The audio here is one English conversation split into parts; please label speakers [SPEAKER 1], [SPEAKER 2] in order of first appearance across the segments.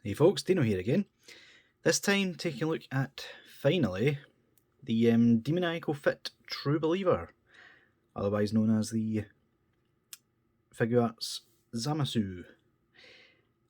[SPEAKER 1] Hey folks, Deano here again. This time taking a look at, finally, the Demoniacal Fit True Believer, otherwise known as the Figuarts Zamasu,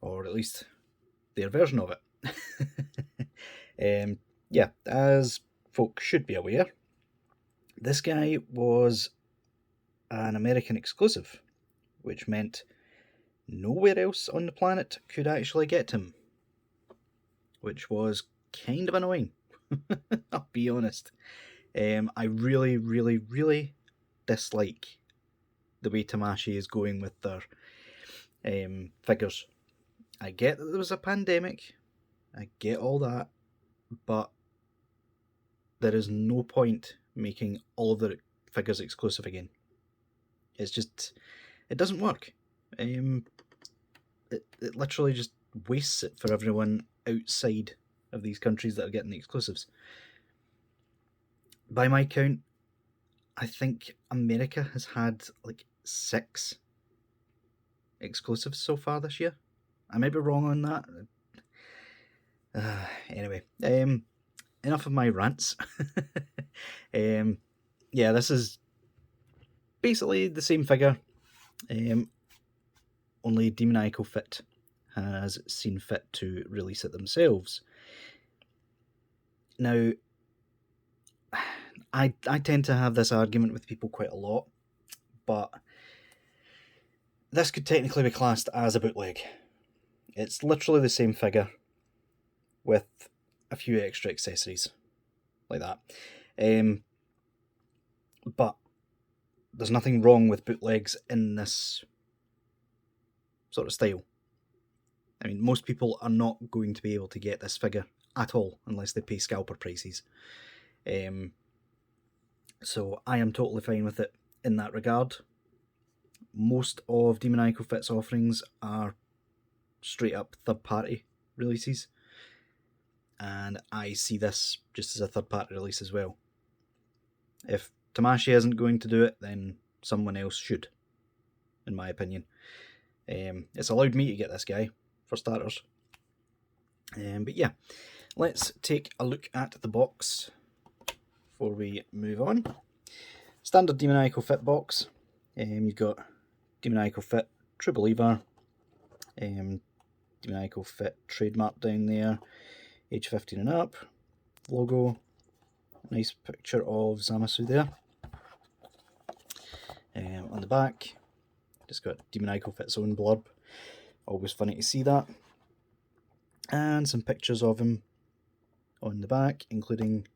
[SPEAKER 1] or at least their version of it. Yeah, as folk should be aware, this guy was an American exclusive, which meant nowhere else on the planet could actually get him, which was kind of annoying. I'll be honest. I really, really, really dislike the way Tamashii is going with their figures. I get that there was a pandemic, I get all that, but there is no point making all of their figures exclusive again. It's just, it doesn't work. It literally just wastes it for everyone outside of these countries that are getting the exclusives. By my count, I think America has had like 6 exclusives so far this year. I might be wrong on that. Anyway, enough of my rants. Yeah, this is basically the same figure, only Demoniacal Fit has seen fit to release it themselves. Now, I tend to have this argument with people quite a lot, but this could technically be classed as a bootleg. It's literally the same figure with a few extra accessories like that. But there's nothing wrong with bootlegs in this sort of style. I mean, most people are not going to be able to get this figure at all unless they pay scalper prices. So I am totally fine with it in that regard. Most of Demoniacal Fit's offerings are straight up third-party releases, and I see this just as a third-party release as well. If Tamashii isn't going to do it, then someone else should, in my opinion. It's allowed me to get this guy, for starters. But yeah, let's take a look at the box before we move on. Standard Demoniacal Fit box. You've got Demoniacal Fit True Believer, Demoniacal Fit trademark down there, age 15 and up, logo, nice picture of Zamasu there. On the back, just got Demoniacal Fit's own blurb, always funny to see that, and some pictures of him on the back, including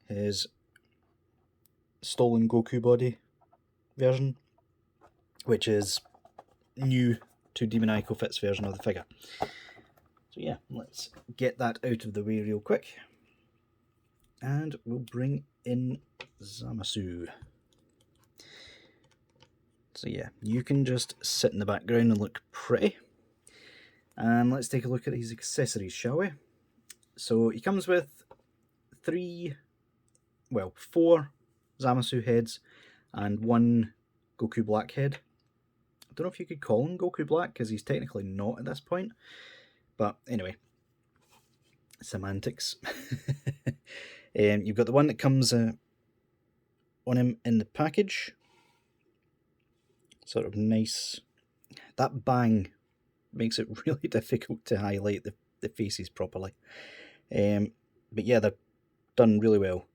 [SPEAKER 1] his stolen Goku body version, which is new to Demoniacal Fit's version of the figure. So yeah, let's get that out of the way real quick, and we'll bring in Zamasu. So yeah, you can just sit in the background and look pretty. And let's take a look at his accessories, shall we? So he comes with 4 Zamasu heads and 1 Goku Black head. I don't know if you could call him Goku Black, because he's technically not at this point. But anyway, semantics. You've got the one that comes on him in the package. Sort of nice. That bang makes it really difficult to highlight the faces properly. But yeah, they're done really well.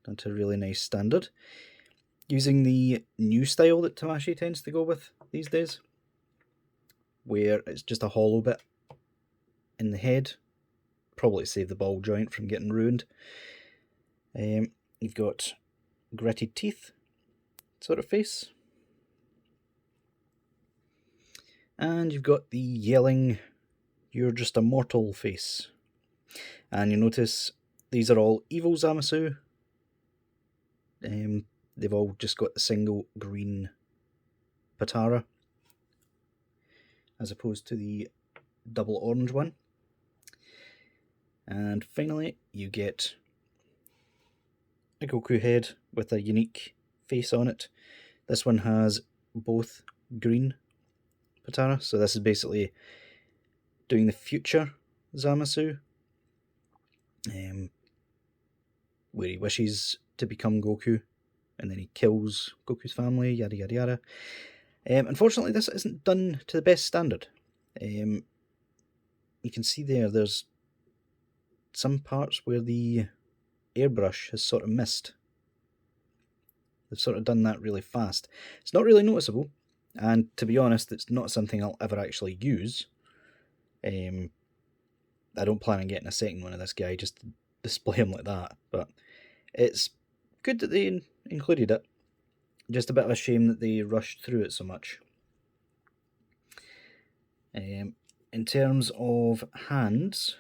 [SPEAKER 1] Done to a really nice standard. Using the new style that Tamashii tends to go with these days, where it's just a hollow bit in the head, probably to save the ball joint from getting ruined. You've got gritted teeth sort of face. And you've got the yelling, "You're just a mortal" face. And you notice these are all evil Zamasu. They've all just got the single green Patara, as opposed to the double orange one. And finally, you get a Goku head with a unique face on it. This one has both green Patara, so this is basically doing the future Zamasu, where he wishes to become Goku, and then he kills Goku's family, yada yada yada. Unfortunately, this isn't done to the best standard. You can see there's some parts where the airbrush has sort of missed. They've sort of done that really fast. It's not really noticeable, and to be honest, it's not something I'll ever actually use. I don't plan on getting a second one of this guy just to display him like that, but it's good that they included it. Just a bit of a shame that they rushed through it so much. In terms of hands,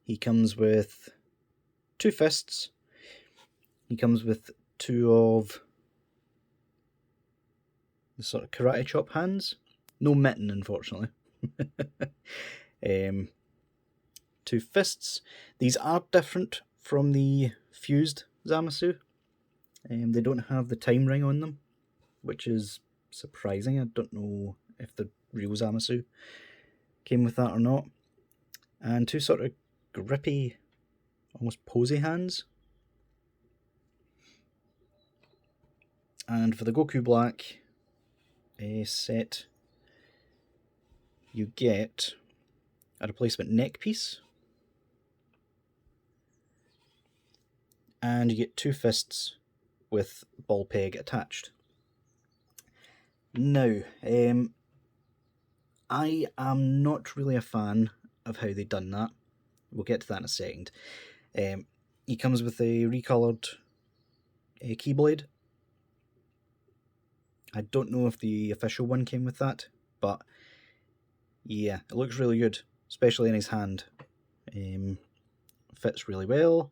[SPEAKER 1] he comes with 2 fists. He comes with 2 of the sort of karate chop hands. No mitten, unfortunately. 2 fists. These are different from the Fused Zamasu. They don't have the time ring on them, which is surprising. I don't know if the real Zamasu came with that or not. And 2 sort of grippy, almost posy hands. And for the Goku Black set, you get a replacement neck piece, and you get 2 fists with ball peg attached. Now, I am not really a fan of how they've done that. We'll get to that in a second. He comes with a recoloured Keyblade. I don't know if the official one came with that, but yeah, it looks really good, especially in his hand. Fits really well,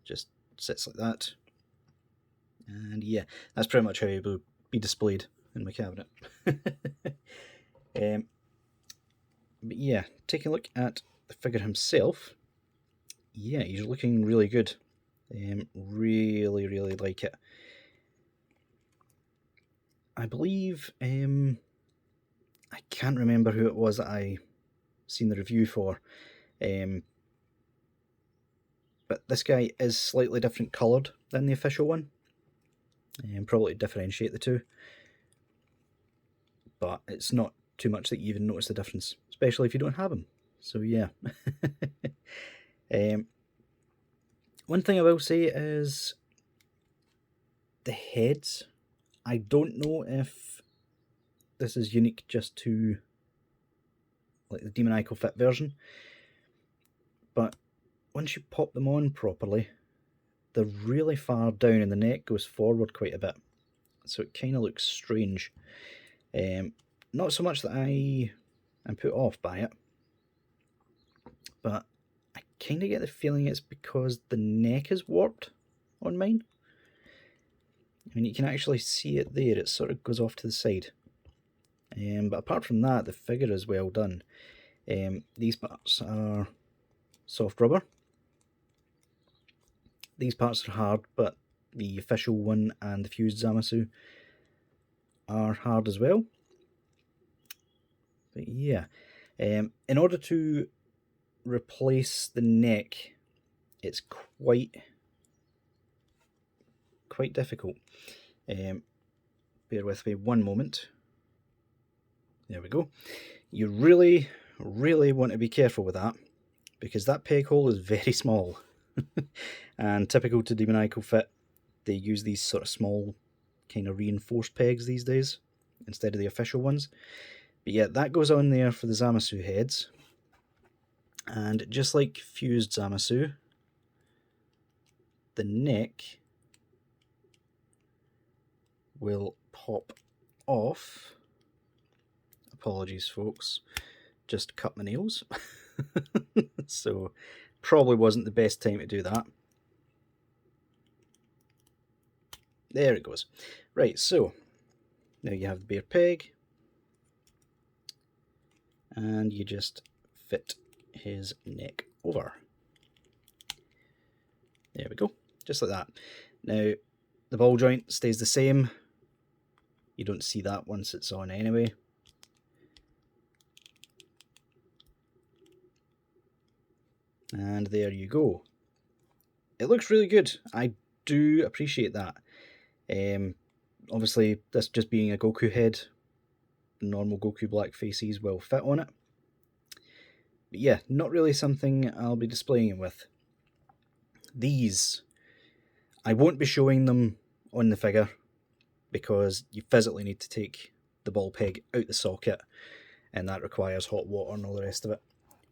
[SPEAKER 1] just sits like that. And yeah, that's pretty much how it will be displayed in my cabinet. But yeah, take a look at the figure himself. Yeah, he's looking really good. Really, really like it. I believe, I can't remember who it was that I seen the review for, but this guy is slightly different coloured than the official one, probably to differentiate the two, but it's not too much that you even notice the difference, especially if you don't have him. So yeah. One thing I will say is the heads. I don't know if this is unique just to like the Demoniacal Fit version, but once you pop them on properly, they're really far down and the neck goes forward quite a bit, so it kind of looks strange. Not so much that I am put off by it, but I kind of get the feeling it's because the neck is warped on mine. I mean, you can actually see it there, it sort of goes off to the side. But apart from that, the figure is well done. These parts are soft rubber. These parts are hard, but the official one and the Fused Zamasu are hard as well. But yeah, in order to replace the neck, it's quite difficult. Bear with me one moment. There we go. You really, really want to be careful with that, because that peg hole is very small. And typical to Demoniacal Fit, they use these sort of small kind of reinforced pegs these days instead of the official ones. But yeah, that goes on there for the Zamasu heads. And just like Fused Zamasu, the neck will pop off. Apologies, folks. Just cut my nails. So, probably wasn't the best time to do that. There it goes. Right, so, now you have the bare peg. And you just fit his neck over. There we go. Just like that. Now, the ball joint stays the same. You don't see that once it's on anyway. And there you go. It looks really good. I do appreciate that. Obviously, this just being a Goku head, normal Goku black faces will fit on it. But yeah, not really something I'll be displaying it with. These, I won't be showing them on the figure because you physically need to take the ball peg out the socket, and that requires hot water and all the rest of it,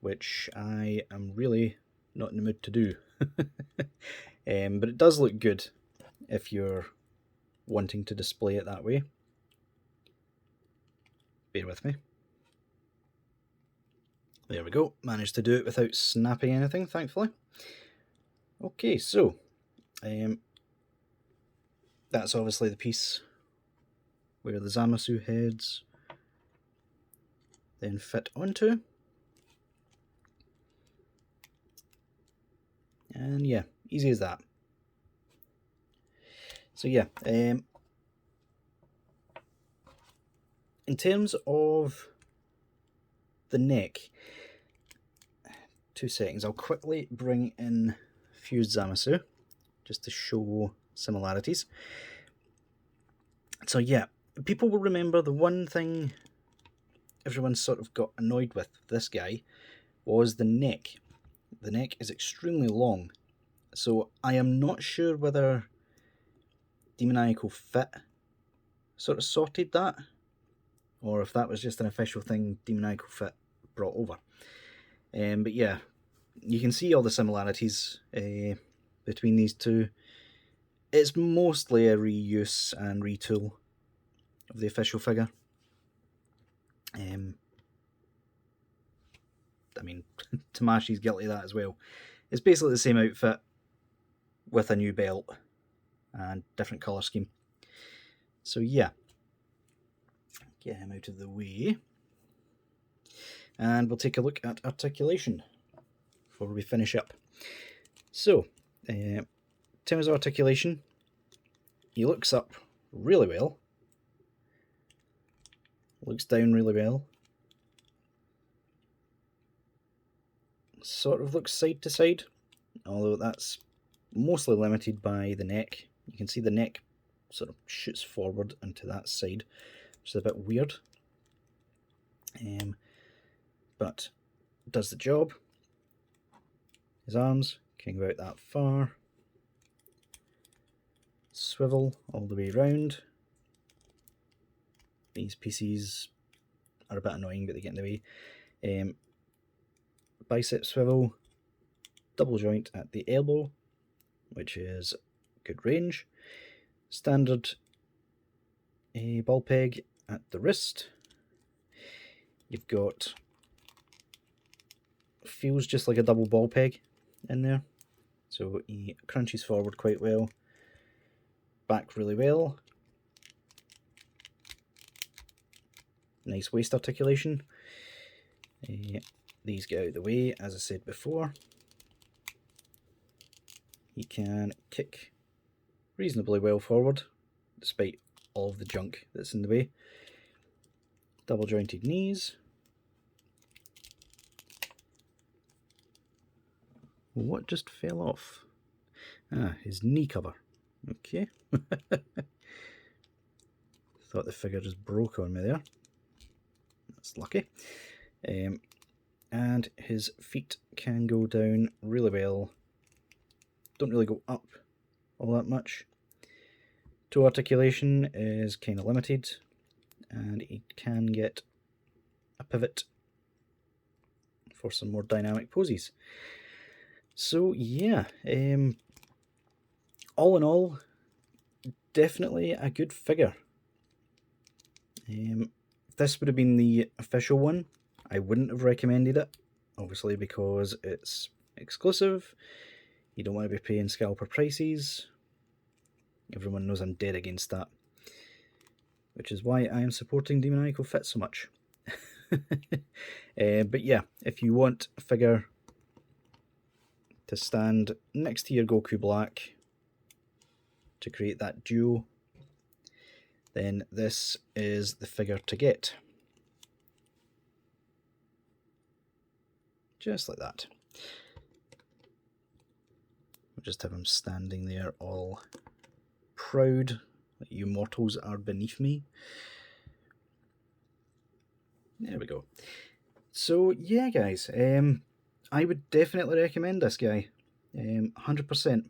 [SPEAKER 1] which I am really not in the mood to do. But it does look good if you're wanting to display it that way. Bear with me. There we go, managed to do it without snapping anything, thankfully. Okay, so that's obviously the piece where the Zamasu heads then fit onto. And yeah, easy as that. So yeah, in terms of the neck, 2 seconds, I'll quickly bring in Fused Zamasu just to show similarities. So yeah, people will remember the one thing everyone sort of got annoyed with this guy was the neck. The neck is extremely long, so I am not sure whether Demoniacal Fit sort of sorted that, or if that was just an official thing Demoniacal Fit brought over. But yeah, you can see all the similarities between these two. It's mostly a reuse and retool of the official figure. I mean, Tamashi's guilty of that as well. It's basically the same outfit with a new belt and different colour scheme. So yeah, get him out of the way. And we'll take a look at Articulation before we finish up. So, in terms of Articulation, he looks up really well, looks down really well, sort of looks side to side, although that's mostly limited by the neck. You can see the neck sort of shoots forward into that side, which is a bit weird, but does the job. His arms can go out that far, swivel all the way around. These pieces are a bit annoying, but they get in the way. Bicep swivel, double joint at the elbow, which is good range. Standard ball peg at the wrist. You've got, feels just like a double ball peg in there, so he crunches forward quite well, back really well. Nice waist articulation. These get out of the way, as I said before. He can kick reasonably well forward, despite all of the junk that's in the way. Double jointed knees. What just fell off? Ah, his knee cover. Okay. Thought the figure just broke on me there. That's lucky. And his feet can go down really well. Don't really go up all that much. Toe articulation is kind of limited, and he can get a pivot for some more dynamic poses. So yeah, all in all, definitely a good figure. If this would have been the official one, I wouldn't have recommended it, obviously because it's exclusive. You don't want to be paying scalper prices. Everyone knows I'm dead against that, which is why I am supporting Demoniacal Fit so much. But yeah, if you want a figure to stand next to your Goku Black to create that duo, then this is the figure to get. Just like that. I'll just have him standing there all proud that you mortals are beneath me. There we go. So yeah, guys, I would definitely recommend this guy, 100%.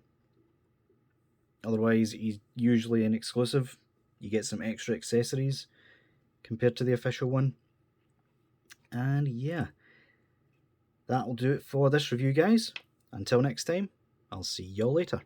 [SPEAKER 1] Otherwise, he's usually an exclusive. You get some extra accessories compared to the official one. And yeah, that'll do it for this review, guys. Until next time, I'll see y'all later.